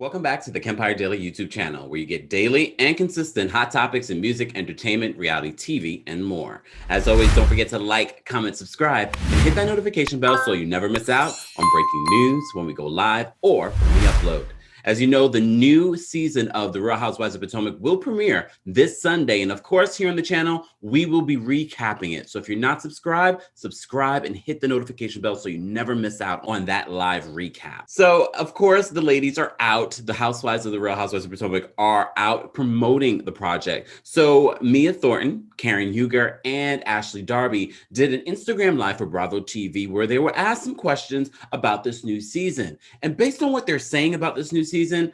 Welcome back to the Kempire Daily YouTube channel, where you get daily and consistent hot topics in music, entertainment, reality TV, and more. As always, don't forget to like, comment, subscribe, and hit that notification bell so you never miss out on breaking news when we go live or when we upload. As you know, the new season of The Real Housewives of Potomac will premiere this Sunday. And of course, here on the channel, we will be recapping it. So if you're not subscribed, subscribe and hit the notification bell so you never miss out on that live recap. So of course, the ladies are out. The Housewives of The Real Housewives of Potomac are out promoting the project. So Mia Thornton, Karen Huger, and Ashley Darby did an Instagram live for Bravo TV where they were asked some questions about this new season. And based on what they're saying about this new season,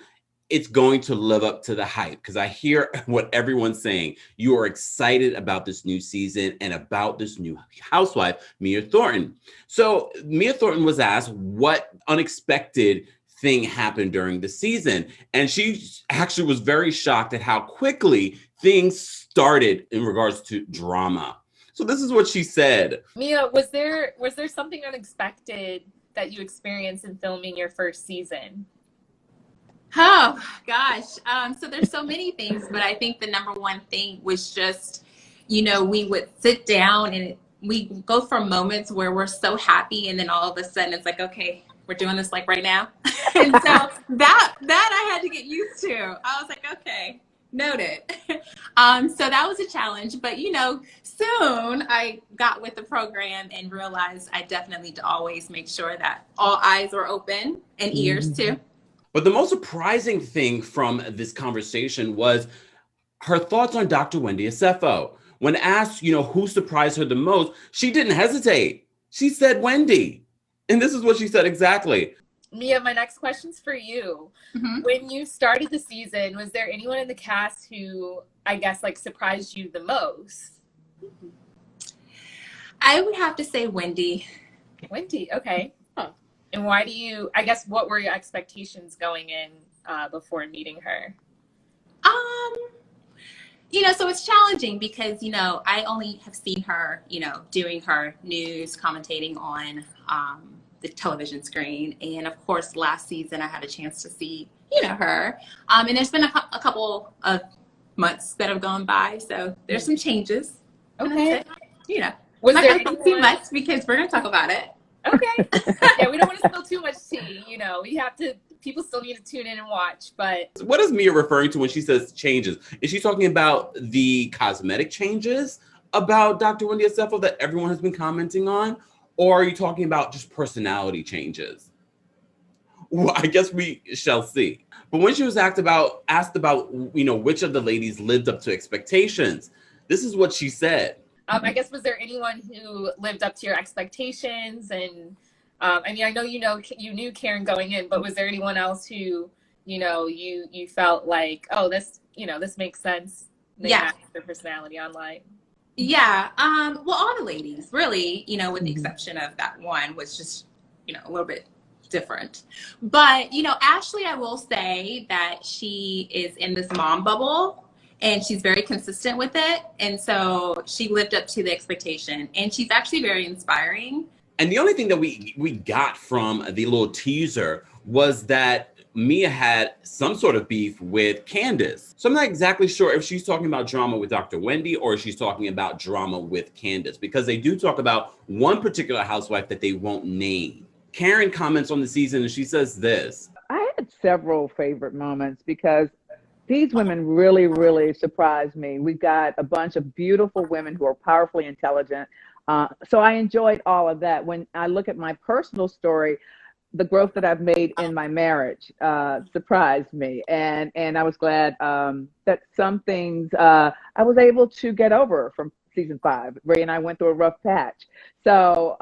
it's going to live up to the hype, because I hear what everyone's saying. You are excited about this new season and about this new housewife, Mia Thornton. So Mia Thornton was asked what unexpected thing happened during the season. And she actually was very shocked at how quickly things started in regards to drama. So this is what she said. Mia, was there something unexpected that you experienced in filming your first season? Oh gosh. So there's so many things, but I think the number one thing was just, we would sit down and we go from moments where we're so happy, and then all of a sudden it's like, okay, we're doing this like right now. And so that I had to get used to. I was like, okay, noted. So that was a challenge, but soon I got with the program and realized I definitely need to always make sure that all eyes were open and ears too. But the most surprising thing from this conversation was her thoughts on Dr. Wendy Asefo. When asked, who surprised her the most, she didn't hesitate. She said Wendy. And this is what she said exactly. Mia, my next question's for you. Mm-hmm. When you started the season, was there anyone in the cast who, I guess, surprised you the most? I would have to say Wendy. Wendy, okay. And why what were your expectations going in before meeting her? So it's challenging because, I only have seen her, doing her news, commentating on the television screen. And of course, last season I had a chance to see, her. And there's been a couple of months that have gone by. So there's some changes. Okay. Was I'm not going to say too much because we're going to talk about it. Okay. Yeah, we don't want to spill too much tea. People still need to tune in and watch, but. What is Mia referring to when she says changes? Is she talking about the cosmetic changes about Dr. Wendy Asefo that everyone has been commenting on? Or are you talking about just personality changes? Well, I guess we shall see. But when she was asked about, which of the ladies lived up to expectations, this is what she said. I guess, was there anyone who lived up to your expectations? And I know you knew Karen going in, but was there anyone else who you felt like, oh, this makes sense? They have their personality online. Yeah. Well, all the ladies really, with the exception of that one, was just a little bit different. But Ashley, I will say that she is in this mom bubble. And she's very consistent with it. And so she lived up to the expectation. And she's actually very inspiring. And the only thing that we got from the little teaser was that Mia had some sort of beef with Candace. So I'm not exactly sure if she's talking about drama with Dr. Wendy or if she's talking about drama with Candace, because they do talk about one particular housewife that they won't name. Karen comments on the season and she says this. I had several favorite moments because these women really, really surprised me. We've got a bunch of beautiful women who are powerfully intelligent. So I enjoyed all of that. When I look at my personal story, the growth that I've made in my marriage surprised me. And I was glad that some things I was able to get over from season 5. Ray and I went through a rough patch. So,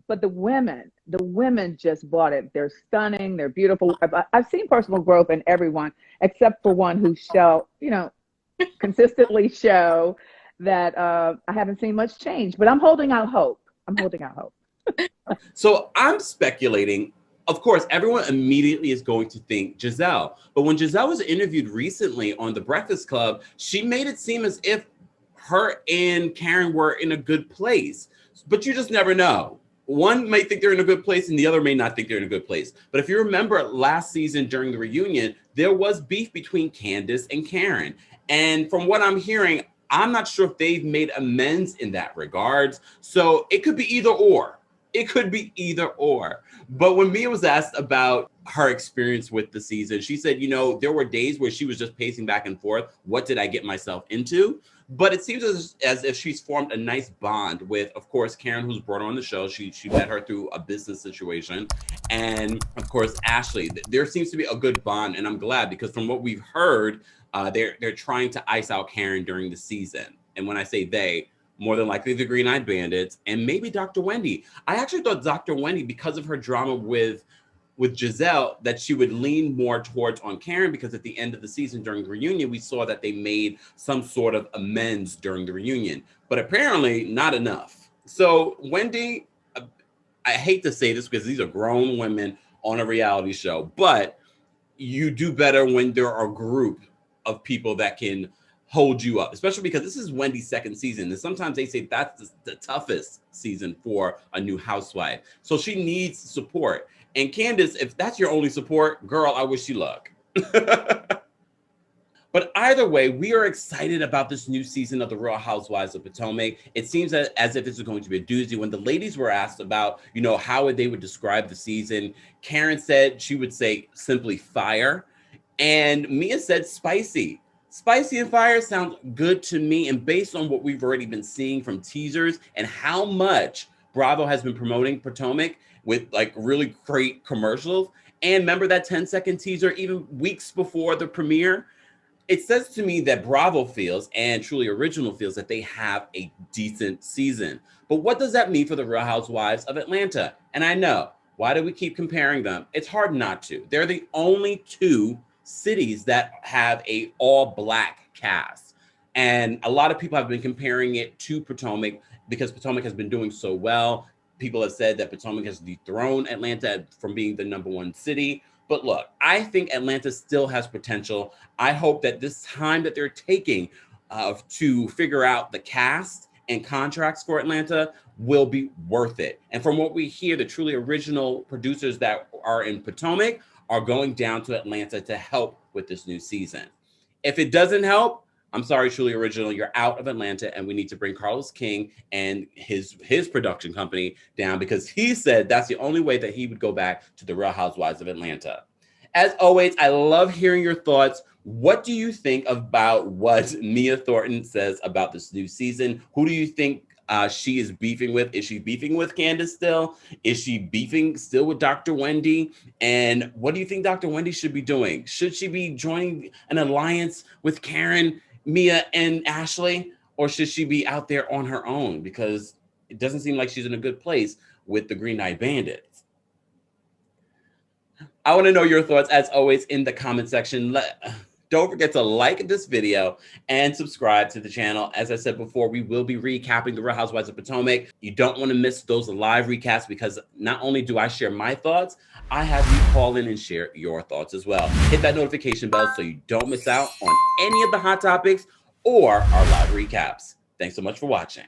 but the women just bought it. They're stunning. They're beautiful. I've seen personal growth in everyone, except for one who consistently show that I haven't seen much change, but I'm holding out hope. So I'm speculating. Of course, everyone immediately is going to think Giselle. But when Giselle was interviewed recently on The Breakfast Club, she made it seem as if her and Karen were in a good place. But you just never know. one may think they're in a good place and the other may not think they're in a good place. But if you remember last season during the reunion, there was beef between Candace and Karen. And from what I'm hearing, I'm not sure if they've made amends in that regards. So it could be either or. It could be either or. But when Mia was asked about her experience with the season, she said, you know, there were days where she was just pacing back and forth. What did I get myself into? But it seems as if she's formed a nice bond with, of course, Karen, who's brought her on the show. She met her through a business situation. And of course, Ashley. There seems to be a good bond. And I'm glad because from what we've heard, they're trying to ice out Karen during the season. And when I say they, more than likely the Green-Eyed Bandits and maybe Dr. Wendy. I actually thought Dr. Wendy, because of her drama with Giselle, that she would lean more towards on Karen, because at the end of the season during the reunion, we saw that they made some sort of amends during the reunion, but apparently not enough. So Wendy, I hate to say this because these are grown women on a reality show, but you do better when there are a group of people that can hold you up, especially because this is Wendy's second season. And sometimes they say that's the toughest season for a new housewife. So she needs support. And Candace, if that's your only support, girl, I wish you luck. But either way, we are excited about this new season of the Real Housewives of Potomac. It seems as if it's going to be a doozy. When the ladies were asked about, you know, how they would describe the season, Karen said she would say simply fire. And Mia said spicy. Spicy and fire sounds good to me. And based on what we've already been seeing from teasers and how much Bravo has been promoting Potomac with like really great commercials. And remember that 10-second teaser even weeks before the premiere? It says to me that Bravo feels and Truly Original feels that they have a decent season. But what does that mean for the Real Housewives of Atlanta? And I know, why do we keep comparing them? It's hard not to. They're the only two cities that have a all-black cast. And a lot of people have been comparing it to Potomac because Potomac has been doing so well. People have said that Potomac has dethroned Atlanta from being the #1 city. But look, I think Atlanta still has potential. I hope that this time that they're taking to figure out the cast and contracts for Atlanta will be worth it. And from what we hear, the Truly Original producers that are in Potomac are going down to Atlanta to help with this new season. If it doesn't help, I'm sorry, Truly Original, you're out of Atlanta, and we need to bring Carlos King and his production company down, because he said that's the only way that he would go back to the Real Housewives of Atlanta. As always, I love hearing your thoughts. What do you think about what Mia Thornton says about this new season? Who do you think she is beefing with? Is she beefing with Candace still? Is she beefing still with Dr. Wendy? And what do you think Dr. Wendy should be doing? Should she be joining an alliance with Karen, Mia, and Ashley? Or should she be out there on her own? Because it doesn't seem like she's in a good place with the Green-Eyed Bandits. I want to know your thoughts, as always, in the comment section. Don't forget to like this video and subscribe to the channel. As I said before, we will be recapping the Real Housewives of Potomac. You don't want to miss those live recaps, because not only do I share my thoughts, I have you call in and share your thoughts as well. Hit that notification bell so you don't miss out on any of the hot topics or our live recaps. Thanks so much for watching.